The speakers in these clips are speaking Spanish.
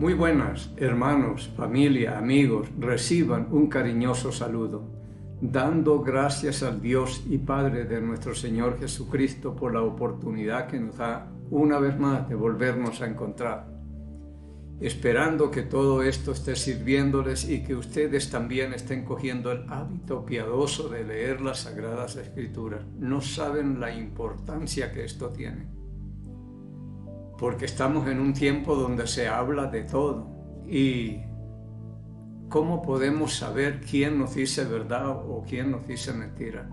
Muy buenas, hermanos, familia, amigos, reciban un cariñoso saludo, dando gracias al Dios y Padre de nuestro Señor Jesucristo por la oportunidad que nos da una vez más de volvernos a encontrar. Esperando que todo esto esté sirviéndoles y que ustedes también estén cogiendo el hábito piadoso de leer las Sagradas Escrituras. No saben la importancia que esto tiene, porque estamos en un tiempo donde se habla de todo. ¿Y cómo podemos saber quién nos dice verdad o quién nos dice mentira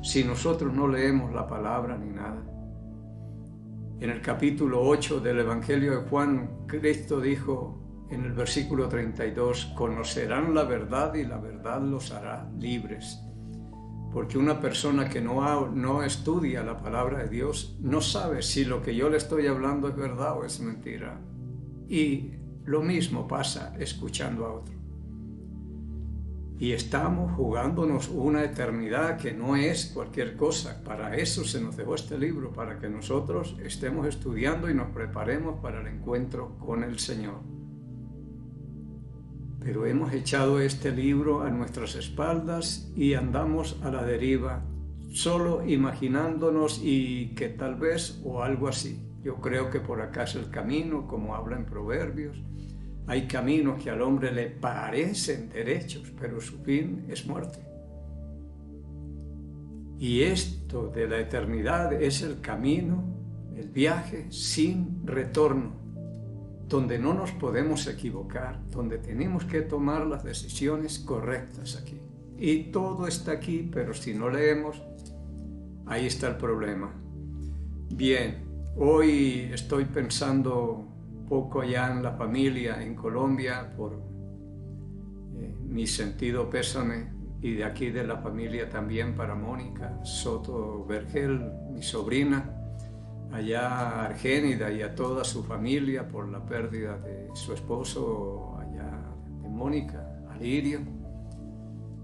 si nosotros no leemos la palabra ni nada? En el capítulo 8 del Evangelio de Juan, Cristo dijo en el versículo 32, conocerán la verdad y la verdad los hará libres. Porque una persona que no estudia la palabra de Dios no sabe si lo que yo le estoy hablando es verdad o es mentira. Y lo mismo pasa escuchando a otro. Y estamos jugándonos una eternidad que no es cualquier cosa. Para eso se nos dejó este libro, para que nosotros estemos estudiando y nos preparemos para el encuentro con el Señor. Pero hemos echado este libro a nuestras espaldas y andamos a la deriva, solo imaginándonos y que tal vez o algo así. Yo creo que por acá es el camino, como habla en Proverbios. Hay caminos que al hombre le parecen derechos, pero su fin es muerte. Y esto de la eternidad es el camino, el viaje sin retorno, donde no nos podemos equivocar, donde tenemos que tomar las decisiones correctas aquí. Y todo está aquí, pero si no leemos, ahí está el problema. Bien, hoy estoy pensando poco allá en la familia en Colombia por mi sentido pésame, y de aquí de la familia también para Mónica Soto Vergel, mi sobrina, allá Argénida y a toda su familia por la pérdida de su esposo allá de Mónica, Alirio.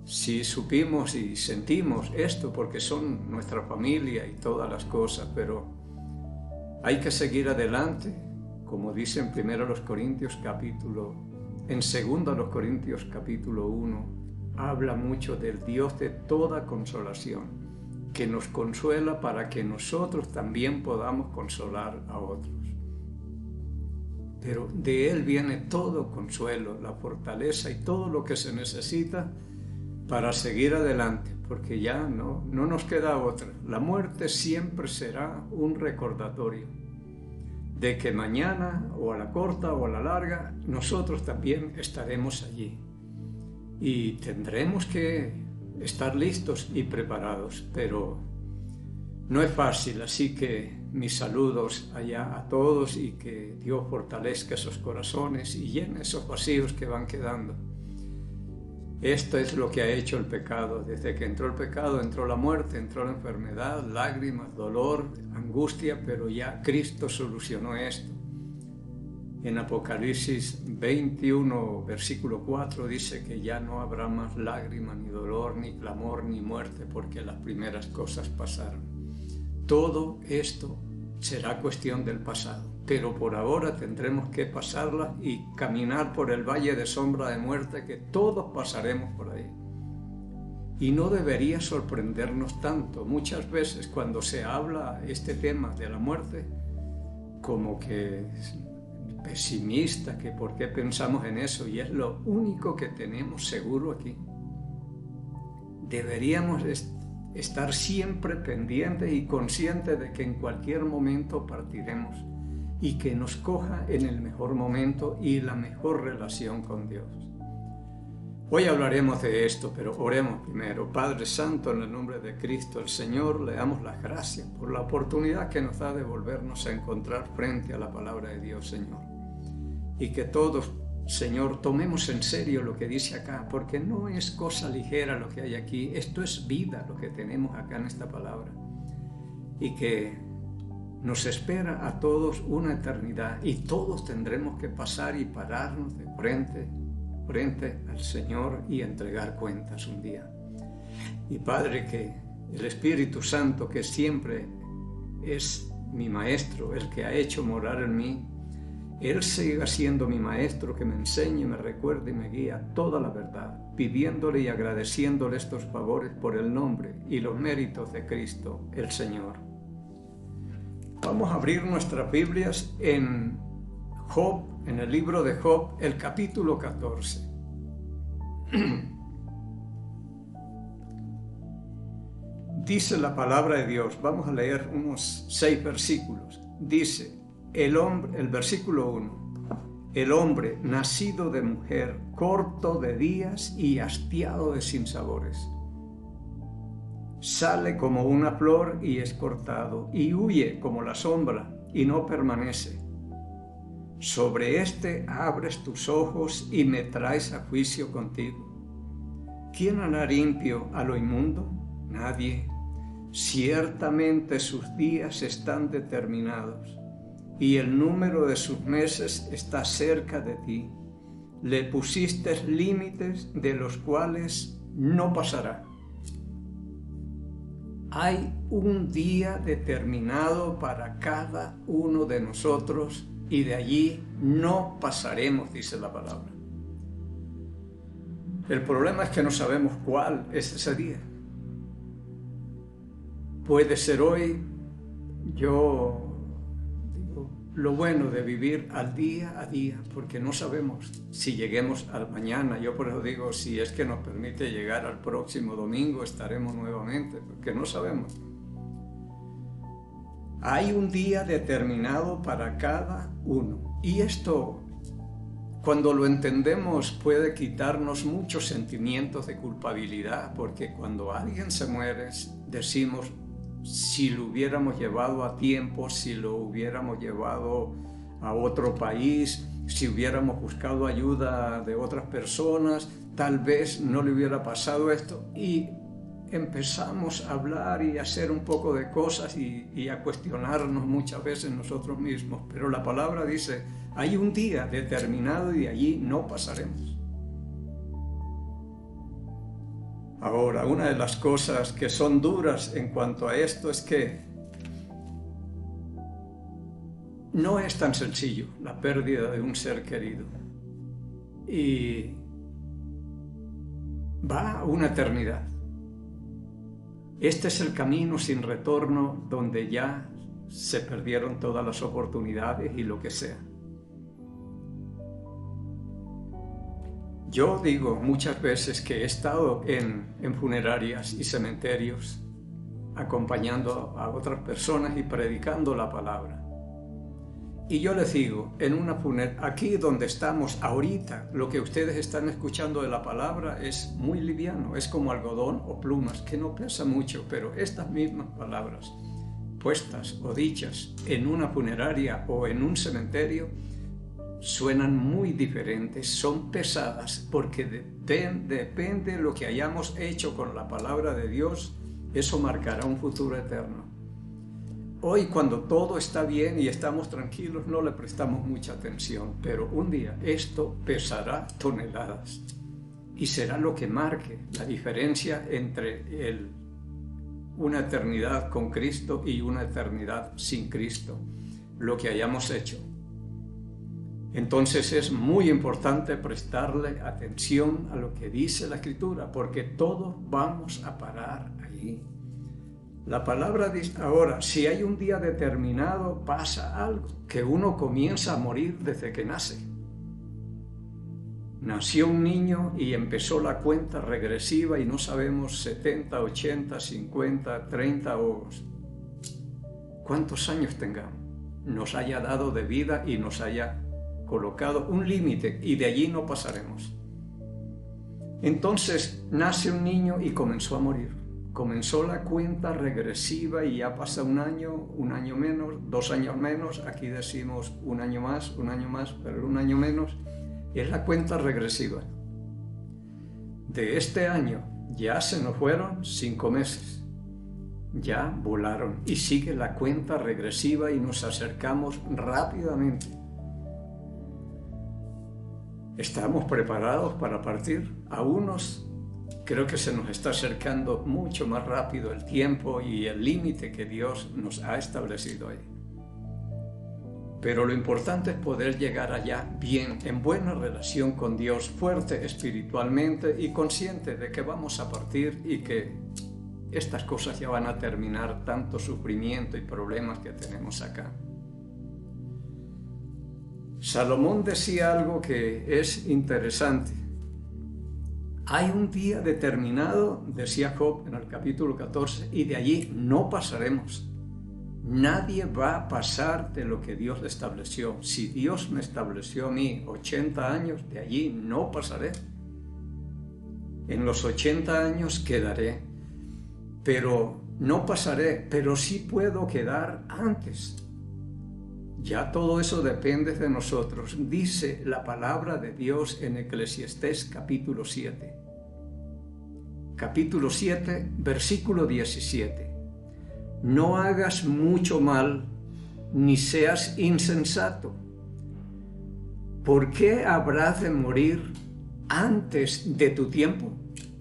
Sí supimos y sentimos esto porque son nuestra familia y todas las cosas, pero hay que seguir adelante. Como dice en 2 Corintios capítulo 1, habla mucho del Dios de toda consolación, que nos consuela para que nosotros también podamos consolar a otros. Pero de Él viene todo consuelo, la fortaleza y todo lo que se necesita para seguir adelante, porque ya no nos queda otra. La muerte siempre será un recordatorio de que mañana, o a la corta o a la larga, nosotros también estaremos allí. Y tendremos que estar listos y preparados, pero no es fácil, así que mis saludos allá a todos y que Dios fortalezca esos corazones y llene esos vacíos que van quedando. Esto es lo que ha hecho el pecado. Desde que entró el pecado, entró la muerte, entró la enfermedad, lágrimas, dolor, angustia, pero ya Cristo solucionó esto. En Apocalipsis 21, versículo 4, dice que ya no habrá más lágrimas, ni dolor, ni clamor, ni muerte, porque las primeras cosas pasaron. Todo esto será cuestión del pasado, pero por ahora tendremos que pasarla y caminar por el valle de sombra de muerte, que todos pasaremos por ahí. Y no debería sorprendernos tanto. Muchas veces cuando se habla este tema de la muerte, como que pesimista, que por qué pensamos en eso, y es lo único que tenemos seguro aquí. Deberíamos estar siempre pendientes y conscientes de que en cualquier momento partiremos y que nos coja en el mejor momento y la mejor relación con Dios. Hoy hablaremos de esto, pero oremos primero. Padre Santo, en el nombre de Cristo el Señor, le damos las gracias por la oportunidad que nos da de volvernos a encontrar frente a la palabra de Dios, Señor. Y que todos, Señor, tomemos en serio lo que dice acá, porque no es cosa ligera lo que hay aquí. Esto es vida, lo que tenemos acá en esta palabra. Y que nos espera a todos una eternidad, y todos tendremos que pasar y pararnos de frente al Señor y entregar cuentas un día. Y Padre, que el Espíritu Santo, que siempre es mi Maestro, el que ha hecho morar en mí, Él siga siendo mi maestro, que me enseñe, me recuerde y me guía toda la verdad, pidiéndole y agradeciéndole estos favores por el nombre y los méritos de Cristo, el Señor. Vamos a abrir nuestras Biblias en Job, en el libro de Job, el capítulo 14. Dice la palabra de Dios, vamos a leer unos 6 versículos. Dice, el versículo 1, el hombre nacido de mujer, corto de días y hastiado de sinsabores. Sale como una flor y es cortado, y huye como la sombra y no permanece. Sobre éste abres tus ojos y me traes a juicio contigo. ¿Quién hará limpio a lo inmundo? Nadie. Ciertamente sus días están determinados, y el número de sus meses está cerca de ti. Le pusiste límites de los cuales no pasará. Hay un día determinado para cada uno de nosotros y de allí no pasaremos, dice la palabra. El problema es que no sabemos cuál es ese día. Puede ser hoy. Yo digo, lo bueno de vivir al día a día, porque no sabemos si lleguemos al mañana. Yo por eso digo, si es que nos permite llegar al próximo domingo, estaremos nuevamente, porque no sabemos. Hay un día determinado para cada uno. Y esto, cuando lo entendemos, puede quitarnos muchos sentimientos de culpabilidad, porque cuando alguien se muere, decimos, si lo hubiéramos llevado a tiempo, si lo hubiéramos llevado a otro país, si hubiéramos buscado ayuda de otras personas, tal vez no le hubiera pasado esto. Y empezamos a hablar y a hacer un poco de cosas y a cuestionarnos muchas veces nosotros mismos. Pero la palabra dice, hay un día determinado y de allí no pasaremos. Ahora, una de las cosas que son duras en cuanto a esto es que no es tan sencillo la pérdida de un ser querido. Y va una eternidad. Este es el camino sin retorno donde ya se perdieron todas las oportunidades y lo que sea. Yo digo muchas veces que he estado en funerarias y cementerios acompañando a otras personas y predicando la palabra. Y yo les digo, aquí donde estamos ahorita, lo que ustedes están escuchando de la palabra es muy liviano, es como algodón o plumas, que no pesa mucho, pero estas mismas palabras puestas o dichas en una funeraria o en un cementerio suenan muy diferentes, son pesadas, porque depende de lo que hayamos hecho con la palabra de Dios, eso marcará un futuro eterno. Hoy, cuando todo está bien y estamos tranquilos, no le prestamos mucha atención, pero un día esto pesará toneladas y será lo que marque la diferencia entre una eternidad con Cristo y una eternidad sin Cristo, lo que hayamos hecho. Entonces es muy importante prestarle atención a lo que dice la Escritura, porque todos vamos a parar allí. La palabra dice ahora, si hay un día determinado, pasa algo, que uno comienza a morir desde que nace. Nació un niño y empezó la cuenta regresiva y no sabemos 70, 80, 50, 30 o cuántos años tengamos, nos haya dado de vida y nos haya colocado un límite y de allí no pasaremos. Entonces nace un niño y comenzó a morir. Comenzó la cuenta regresiva y ya pasa un año menos, 2 años menos, aquí decimos un año más, pero un año menos, es la cuenta regresiva. De este año ya se nos fueron 5 meses, ya volaron y sigue la cuenta regresiva y nos acercamos rápidamente. ¿Estamos preparados para partir? A unos creo que se nos está acercando mucho más rápido el tiempo y el límite que Dios nos ha establecido ahí. Pero lo importante es poder llegar allá bien, en buena relación con Dios, fuerte espiritualmente y consciente de que vamos a partir y que estas cosas ya van a terminar, tanto sufrimiento y problemas que tenemos acá. Salomón decía algo que es interesante. Hay un día determinado, decía Job en el capítulo 14, y de allí no pasaremos. Nadie va a pasar de lo que Dios le estableció. Si Dios me estableció a mí 80 años, de allí no pasaré. En los 80 años quedaré, pero no pasaré, pero sí puedo quedar antes. Ya todo eso depende de nosotros. Dice la palabra de Dios en Eclesiastés capítulo 7. Capítulo 7, versículo 17. No hagas mucho mal, ni seas insensato. ¿Por qué habrás de morir antes de tu tiempo?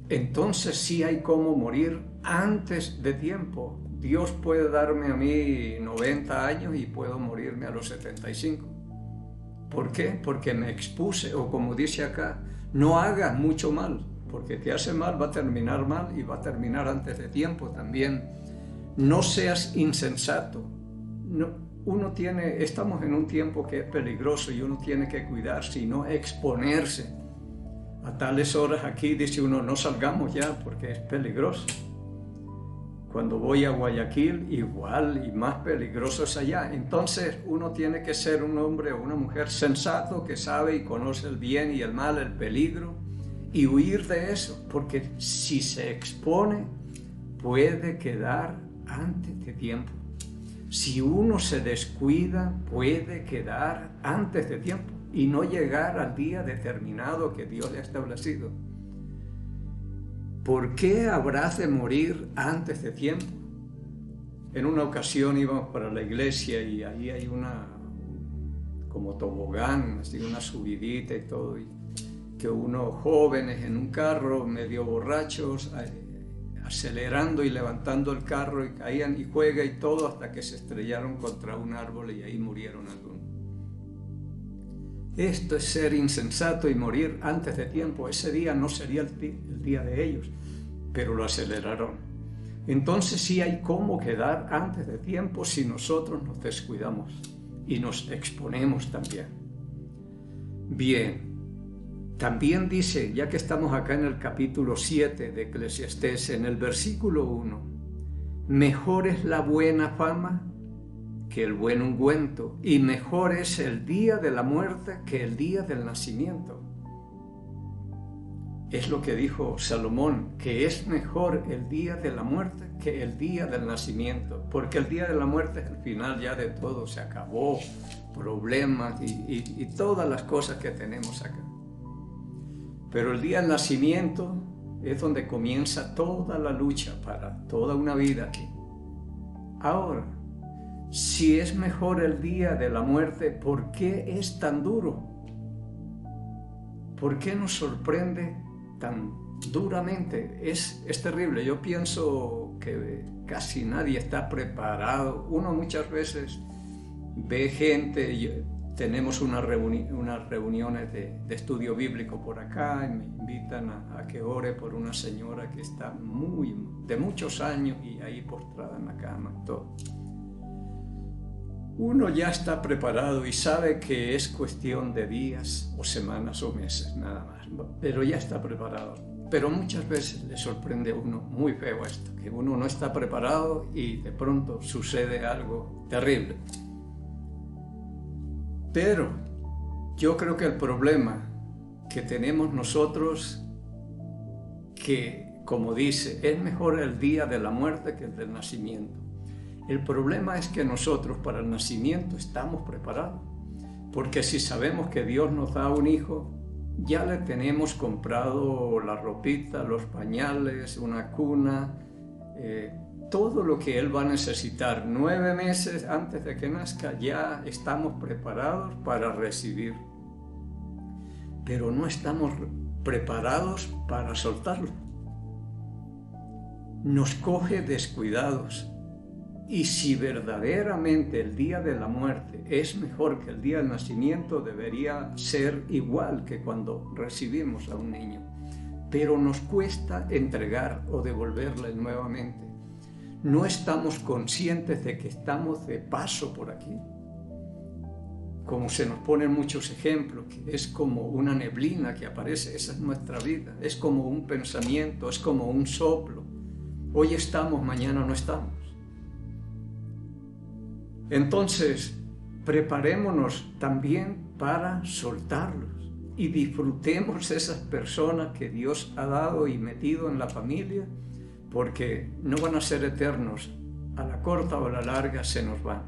Entonces sí hay cómo morir antes de tiempo. Dios puede darme a mí 90 años y puedo morirme a los 75. ¿Por qué? Porque me expuse, o como dice acá, no hagas mucho mal, porque te hace mal, va a terminar mal y va a terminar antes de tiempo también. No seas insensato. Estamos en un tiempo que es peligroso y uno tiene que cuidarse y no exponerse. A tales horas aquí dice uno, no salgamos ya porque es peligroso. Cuando voy a Guayaquil, igual y más peligroso es allá. Entonces uno tiene que ser un hombre o una mujer sensato que sabe y conoce el bien y el mal, el peligro, y huir de eso, porque si se expone puede quedar antes de tiempo. Si uno se descuida, puede quedar antes de tiempo y no llegar al día determinado que Dios le ha establecido. ¿Por qué habrás de morir antes de tiempo? En una ocasión íbamos para la iglesia y ahí hay como tobogán, así una subidita y todo, y que unos jóvenes en un carro medio borrachos, acelerando y levantando el carro, y caían y juega y todo hasta que se estrellaron contra un árbol y ahí murieron algunos. Esto es ser insensato y morir antes de tiempo. Ese día no sería el día de ellos, pero lo aceleraron. Entonces sí hay cómo quedar antes de tiempo si nosotros nos descuidamos y nos exponemos también. Bien, también dice, ya que estamos acá en el capítulo 7 de Eclesiastés, en el versículo 1, mejor es la buena fama que el buen ungüento, y mejor es el día de la muerte que el día del nacimiento. Es lo que dijo Salomón, que es mejor el día de la muerte que el día del nacimiento, porque el día de la muerte es el final ya de todo, se acabó, problemas y todas las cosas que tenemos acá. Pero el día del nacimiento es donde comienza toda la lucha para toda una vida aquí. Ahora, si es mejor el día de la muerte, ¿por qué es tan duro? ¿Por qué nos sorprende tan duramente? Es terrible. Yo pienso que casi nadie está preparado. Uno muchas veces ve gente, tenemos unas reuniones de estudio bíblico por acá y me invitan a que ore por una señora que está de muchos años y ahí postrada en la cama y todo. Uno ya está preparado y sabe que es cuestión de días o semanas o meses nada más, pero ya está preparado. Pero muchas veces le sorprende a uno muy feo esto, que uno no está preparado y de pronto sucede algo terrible. Pero yo creo que el problema que tenemos nosotros, que como dice, es mejor el día de la muerte que el del nacimiento. El problema es que nosotros para el nacimiento estamos preparados, porque si sabemos que Dios nos da un hijo, ya le tenemos comprado la ropita, los pañales, una cuna, todo lo que él va a necesitar. 9 meses antes de que nazca ya estamos preparados para recibir, pero no estamos preparados para soltarlo. Nos coge descuidados. Y si verdaderamente el día de la muerte es mejor que el día del nacimiento, debería ser igual que cuando recibimos a un niño. Pero nos cuesta entregar o devolverle nuevamente. No estamos conscientes de que estamos de paso por aquí. Como se nos ponen muchos ejemplos, que es como una neblina que aparece, esa es nuestra vida. Es como un pensamiento, es como un soplo. Hoy estamos, mañana no estamos. Entonces, preparémonos también para soltarlos y disfrutemos esas personas que Dios ha dado y metido en la familia, porque no van a ser eternos, a la corta o a la larga se nos van.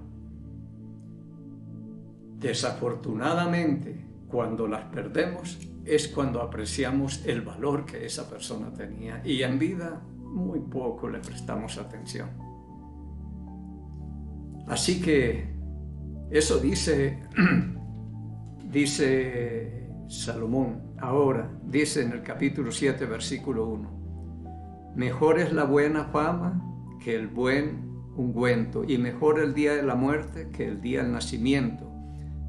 Desafortunadamente, cuando las perdemos es cuando apreciamos el valor que esa persona tenía y en vida muy poco le prestamos atención. Así que eso dice Salomón, ahora, dice en el capítulo 7, versículo 1, mejor es la buena fama que el buen ungüento, y mejor el día de la muerte que el día del nacimiento.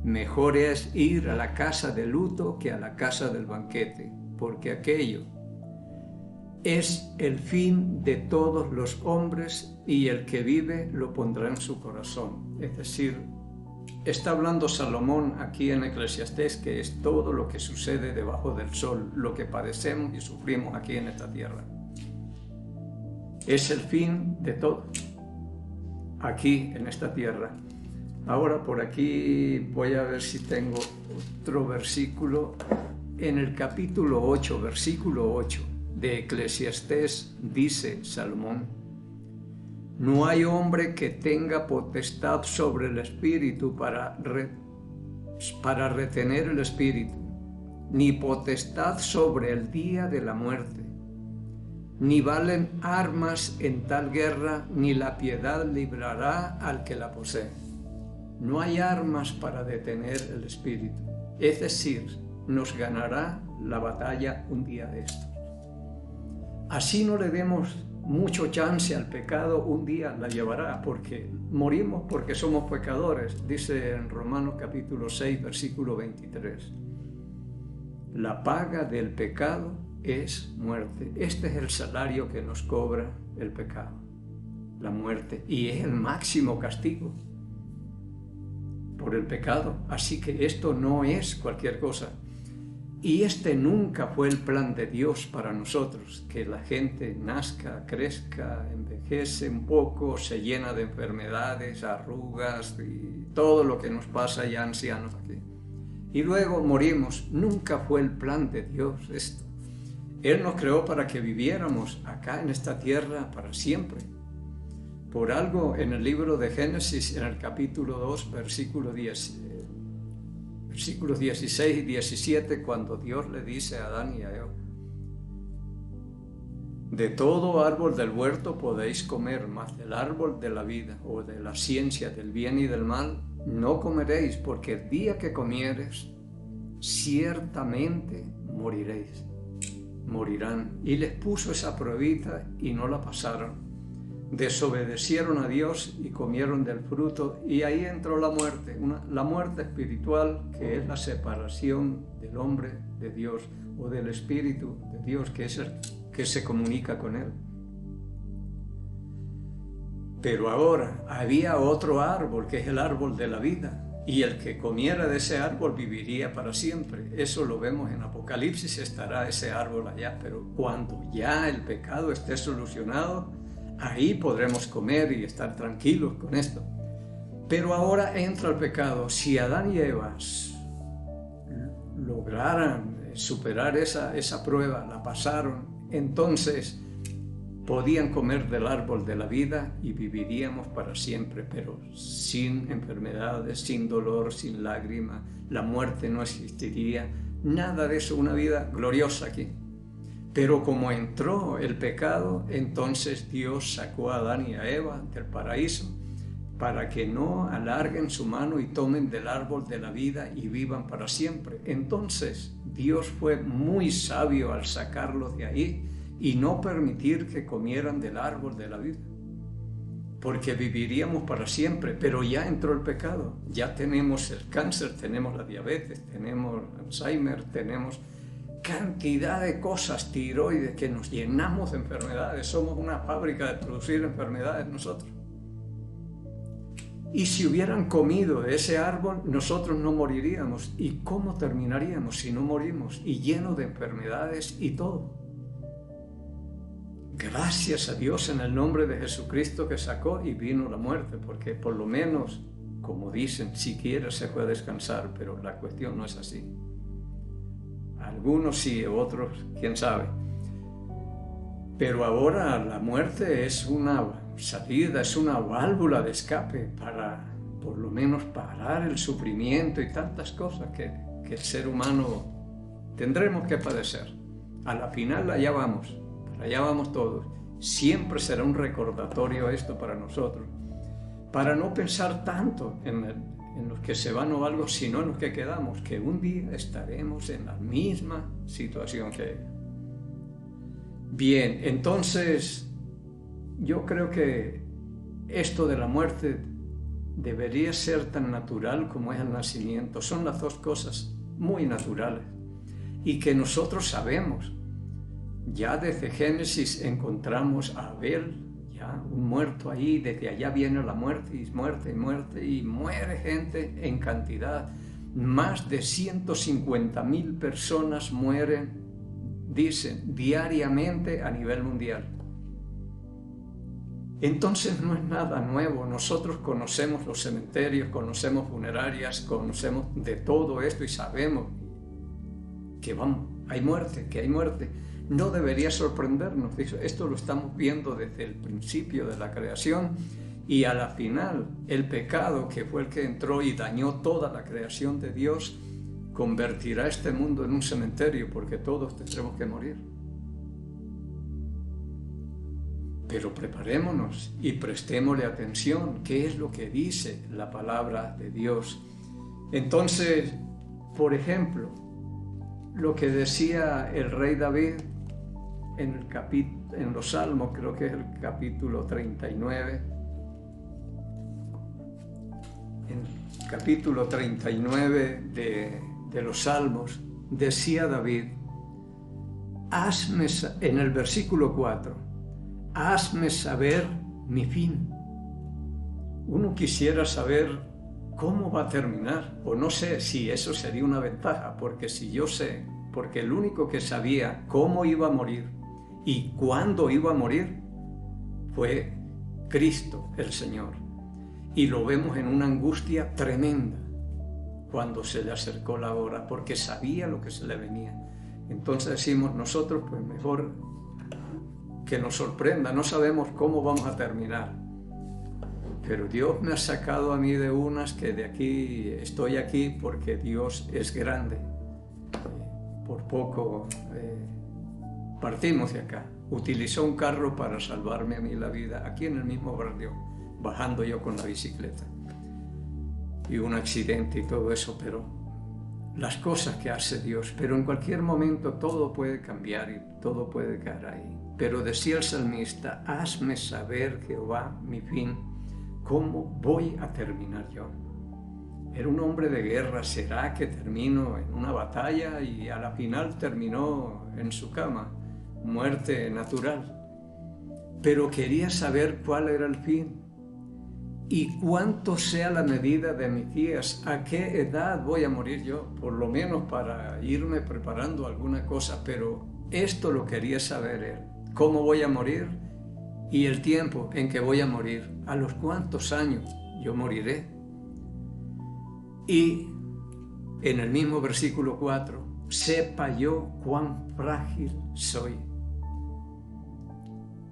Mejor es ir a la casa de luto que a la casa del banquete, porque aquello es el fin de todos los hombres y el que vive lo pondrá en su corazón. Es decir, está hablando Salomón aquí en Eclesiastés, que es todo lo que sucede debajo del sol, lo que padecemos y sufrimos aquí en esta tierra. Es el fin de todo, aquí en esta tierra. Ahora por aquí voy a ver si tengo otro versículo. En el capítulo 8, versículo 8 de Eclesiastés dice Salomón, no hay hombre que tenga potestad sobre el espíritu para retener el espíritu, ni potestad sobre el día de la muerte, ni valen armas en tal guerra, ni la piedad librará al que la posee. No hay armas para detener el espíritu, es decir, nos ganará la batalla un día de estos. Así no le demos mucho chance al pecado, un día la llevará, porque morimos porque somos pecadores, dice en Romanos capítulo 6, versículo 23. La paga del pecado es muerte. Este es el salario que nos cobra el pecado, la muerte, y es el máximo castigo por el pecado. Así que esto no es cualquier cosa. Y este nunca fue el plan de Dios para nosotros, que la gente nazca, crezca, envejece un poco, se llena de enfermedades, arrugas y todo lo que nos pasa ya ancianos aquí. Y luego morimos. Nunca fue el plan de Dios esto. Él nos creó para que viviéramos acá en esta tierra para siempre. Por algo en el libro de Génesis, en el capítulo 2, versículos 16 y 17, cuando Dios le dice a Adán y a Eva, de todo árbol del huerto podéis comer, mas del árbol de la vida o de la ciencia del bien y del mal no comeréis, porque el día que comieres, ciertamente moriréis. Morirán. Y les puso esa pruebita y no la pasaron. Desobedecieron a Dios y comieron del fruto, y ahí entró la muerte, la muerte espiritual, que es la separación del hombre de Dios o del Espíritu de Dios, que es el que se comunica con Él. Pero ahora había otro árbol, que es el árbol de la vida, y el que comiera de ese árbol viviría para siempre. Eso lo vemos en Apocalipsis, estará ese árbol allá, pero cuando ya el pecado esté solucionado, ahí podremos comer y estar tranquilos con esto. Pero ahora entra el pecado. Si Adán y Eva lograran superar esa prueba, la pasaron, entonces podían comer del árbol de la vida y viviríamos para siempre, pero sin enfermedades, sin dolor, sin lágrima. La muerte no existiría, nada de eso, una vida gloriosa aquí. Pero como entró el pecado, entonces Dios sacó a Adán y a Eva del paraíso para que no alarguen su mano y tomen del árbol de la vida y vivan para siempre. Entonces Dios fue muy sabio al sacarlos de ahí y no permitir que comieran del árbol de la vida. porque viviríamos para siempre, pero ya entró el pecado, ya tenemos el cáncer, tenemos la diabetes, tenemos Alzheimer, tenemos cantidad de cosas, tiroides, que nos llenamos de enfermedades, somos una fábrica de producir enfermedades nosotros. Y si hubieran comido de ese árbol, nosotros no moriríamos. ¿Y cómo terminaríamos si no morimos? Y lleno de enfermedades y todo. Gracias a Dios en el nombre de Jesucristo que sacó y vino la muerte, porque por lo menos, como dicen, siquiera se puede descansar, pero la cuestión no es así. Algunos sí, otros, quién sabe. Pero ahora la muerte es una salida, es una válvula de escape para, por lo menos, parar el sufrimiento y tantas cosas que el ser humano tendremos que padecer. A la final allá vamos todos. Siempre será un recordatorio esto para nosotros, para no pensar tanto en los que se van o algo, sino en los que quedamos, que un día estaremos en la misma situación que ellos. Bien, entonces yo creo que esto de la muerte debería ser tan natural como es el nacimiento. Son las dos cosas muy naturales y que nosotros sabemos. Ya desde Génesis encontramos a Abel, ya un muerto ahí, desde allá viene la muerte y muerte y muerte, y muere gente en cantidad. Más de 150,000 personas mueren, dicen, diariamente a nivel mundial. Entonces no es nada nuevo. Nosotros conocemos los cementerios, conocemos funerarias, conocemos de todo esto y sabemos que hay muerte, que hay muerte. No debería sorprendernos. Esto lo estamos viendo desde el principio de la creación y a la final el pecado, que fue el que entró y dañó toda la creación de Dios, convertirá este mundo en un cementerio porque todos tendremos que morir. Pero preparémonos y prestémosle atención. ¿Qué es lo que dice la palabra de Dios? Entonces, por ejemplo, lo que decía el rey David en los Salmos, creo que es el capítulo 39. En el capítulo 39 de los Salmos, decía David, en el versículo 4, hazme saber mi fin. Uno quisiera saber cómo va a terminar, o no sé si eso sería una ventaja, porque si yo sé, porque el único que sabía cómo iba a morir y cuándo iba a morir fue Cristo el Señor. Y lo vemos en una angustia tremenda cuando se le acercó la hora, porque sabía lo que se le venía. Entonces decimos nosotros, pues mejor que nos sorprenda, no sabemos cómo vamos a terminar. Pero Dios me ha sacado a mí de unas que de aquí, estoy aquí porque Dios es grande. Por poco partimos de acá. Utilizó un carro para salvarme a mí la vida, aquí en el mismo barrio, bajando yo con la bicicleta. Y un accidente y todo eso, pero las cosas que hace Dios. Pero en cualquier momento todo puede cambiar y todo puede caer ahí. Pero decía el salmista, hazme saber, Jehová, mi fin, cómo voy a terminar yo. Era un hombre de guerra. ¿Será que termino en una batalla y a la final terminó en su cama? Muerte natural. Pero quería saber cuál era el fin y cuánto sea la medida de mis días, a qué edad voy a morir yo, por lo menos para irme preparando alguna cosa, pero esto lo quería saber él, cómo voy a morir y el tiempo en que voy a morir, a los cuántos años yo moriré. Y en el mismo versículo 4, sepa yo cuán frágil soy.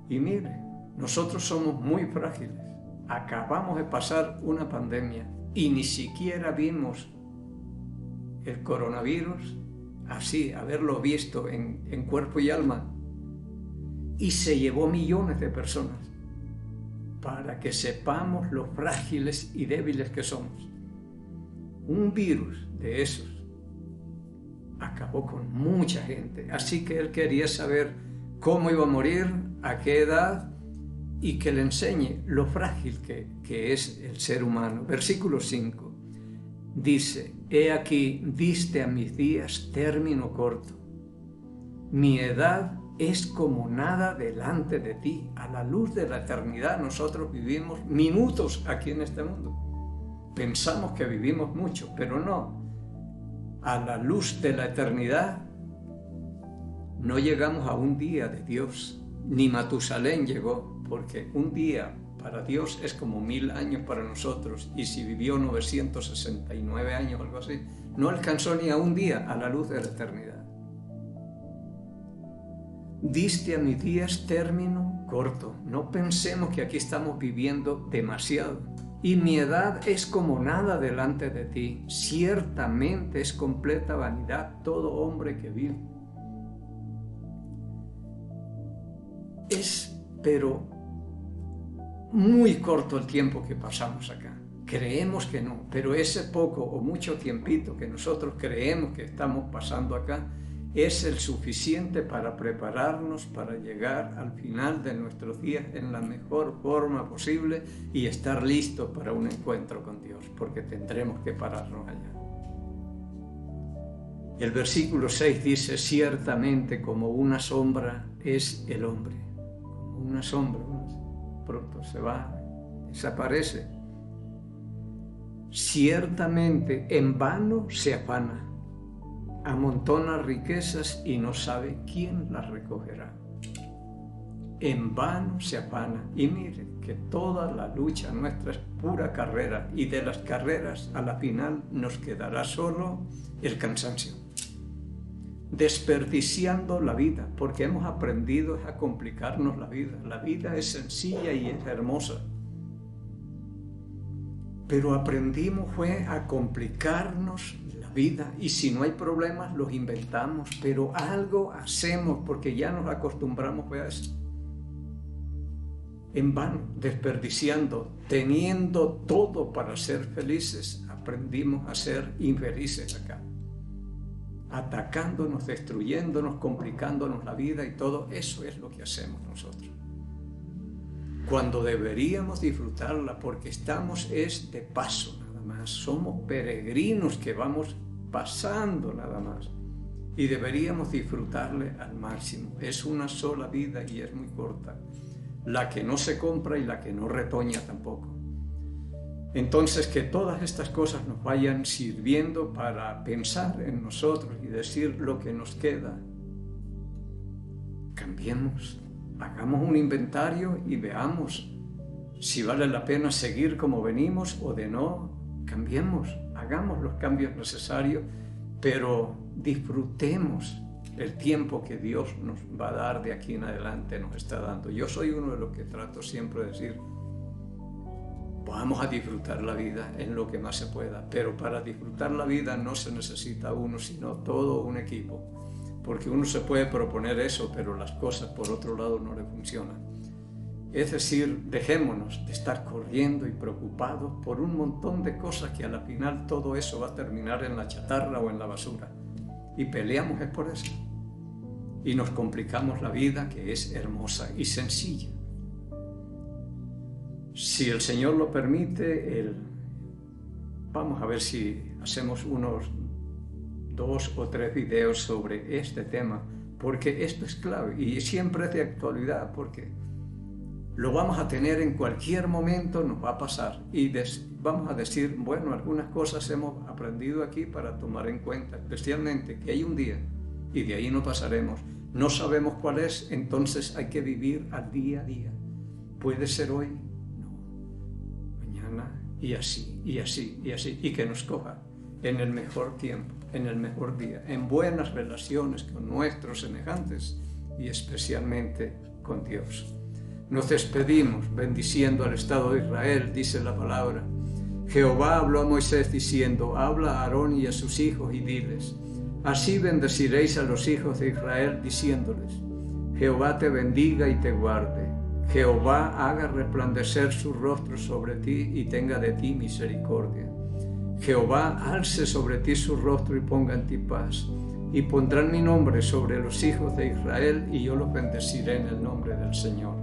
Y mire, nosotros somos muy frágiles. Acabamos de pasar una pandemia y ni siquiera vimos el coronavirus así, haberlo visto en cuerpo y alma. Y se llevó millones de personas para que sepamos lo frágiles y débiles que somos. Un virus de esos acabó con mucha gente. Así que él quería saber cómo iba a morir, a qué edad y que le enseñe lo frágil que es el ser humano. Versículo 5 dice: he aquí, diste a mis días término corto. Mi edad es como nada delante de ti. A la luz de la eternidad nosotros vivimos minutos aquí en este mundo. Pensamos que vivimos mucho, pero no. A la luz de la eternidad no llegamos a un día de Dios. Ni Matusalén llegó, porque un día para Dios es como 1000 años para nosotros, y si vivió 969 años o algo así, no alcanzó ni a un día a la luz de la eternidad. Diste a mis días término corto. No pensemos que aquí estamos viviendo demasiado. Y mi edad es como nada delante de ti. Ciertamente es completa vanidad todo hombre que vive. Es, pero, muy corto el tiempo que pasamos acá. Creemos que no, pero ese poco o mucho tiempito que nosotros creemos que estamos pasando acá es el suficiente para prepararnos para llegar al final de nuestros días en la mejor forma posible y estar listos para un encuentro con Dios, porque tendremos que pararnos allá. El versículo 6 dice: ciertamente como una sombra es el hombre. Como una sombra, pronto se va, desaparece. Ciertamente en vano se afana. Amontona riquezas y no sabe quién las recogerá. En vano se afana. Y mire que toda la lucha nuestra es pura carrera, y de las carreras a la final nos quedará solo el cansancio. Desperdiciando la vida, porque hemos aprendido a complicarnos la vida. La vida es sencilla y es hermosa, pero aprendimos fue a complicarnos la vida, y si no hay problemas los inventamos, pero algo hacemos porque ya nos acostumbramos a eso. En vano, desperdiciando, teniendo todo para ser felices, aprendimos a ser infelices acá. Atacándonos, destruyéndonos, complicándonos la vida, y todo eso es lo que hacemos nosotros. Cuando deberíamos disfrutarla, porque estamos es de paso nada más, somos peregrinos que vamos pasando nada más, y deberíamos disfrutarle al máximo. Es una sola vida y es muy corta, la que no se compra y la que no retoña tampoco. Entonces, que todas estas cosas nos vayan sirviendo para pensar en nosotros y decir lo que nos queda. Cambiemos, hagamos un inventario y veamos si vale la pena seguir como venimos o de no. Cambiemos, hagamos los cambios necesarios, pero disfrutemos el tiempo que Dios nos va a dar de aquí en adelante, nos está dando. Yo soy uno de los que trato siempre de decir: vamos a disfrutar la vida en lo que más se pueda, pero para disfrutar la vida no se necesita uno, sino todo un equipo, porque uno se puede proponer eso, pero las cosas por otro lado no le funcionan. Es decir, dejémonos de estar corriendo y preocupados por un montón de cosas que a la final todo eso va a terminar en la chatarra o en la basura, y peleamos es por eso, y nos complicamos la vida, que es hermosa y sencilla. Si el Señor lo permite, vamos a ver si hacemos unos 2 o 3 videos sobre este tema, porque esto es clave y siempre es de actualidad, porque lo vamos a tener en cualquier momento, nos va a pasar, y vamos a decir, bueno, algunas cosas hemos aprendido aquí para tomar en cuenta, especialmente que hay un día y de ahí no pasaremos. No sabemos cuál es, entonces hay que vivir al día a día. Puede ser hoy, y así, y así, y así, y que nos coja en el mejor tiempo, en el mejor día, en buenas relaciones con nuestros semejantes y especialmente con Dios. Nos despedimos bendiciendo al Estado de Israel, dice la palabra. Jehová habló a Moisés diciendo: habla a Aarón y a sus hijos y diles: así bendeciréis a los hijos de Israel, diciéndoles: Jehová te bendiga y te guarde. Jehová haga resplandecer su rostro sobre ti y tenga de ti misericordia. Jehová alce sobre ti su rostro y ponga en ti paz. Y pondrán mi nombre sobre los hijos de Israel, y yo los bendeciré en el nombre del Señor.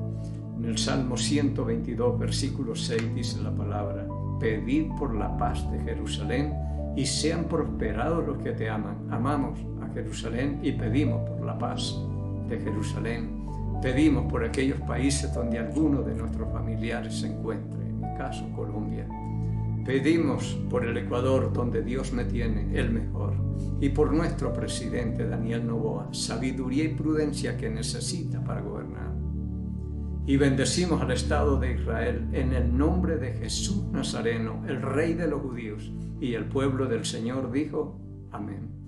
En el Salmo 122, versículo 6 dice la palabra: pedid por la paz de Jerusalén y sean prosperados los que te aman. Amamos a Jerusalén y pedimos por la paz de Jerusalén. Pedimos por aquellos países donde alguno de nuestros familiares se encuentre, en mi caso Colombia. Pedimos por el Ecuador, donde Dios me tiene el mejor, y por nuestro presidente Daniel Noboa, sabiduría y prudencia que necesita para gobernar. Y bendecimos al Estado de Israel en el nombre de Jesús Nazareno, el Rey de los judíos, y el pueblo del Señor dijo: amén.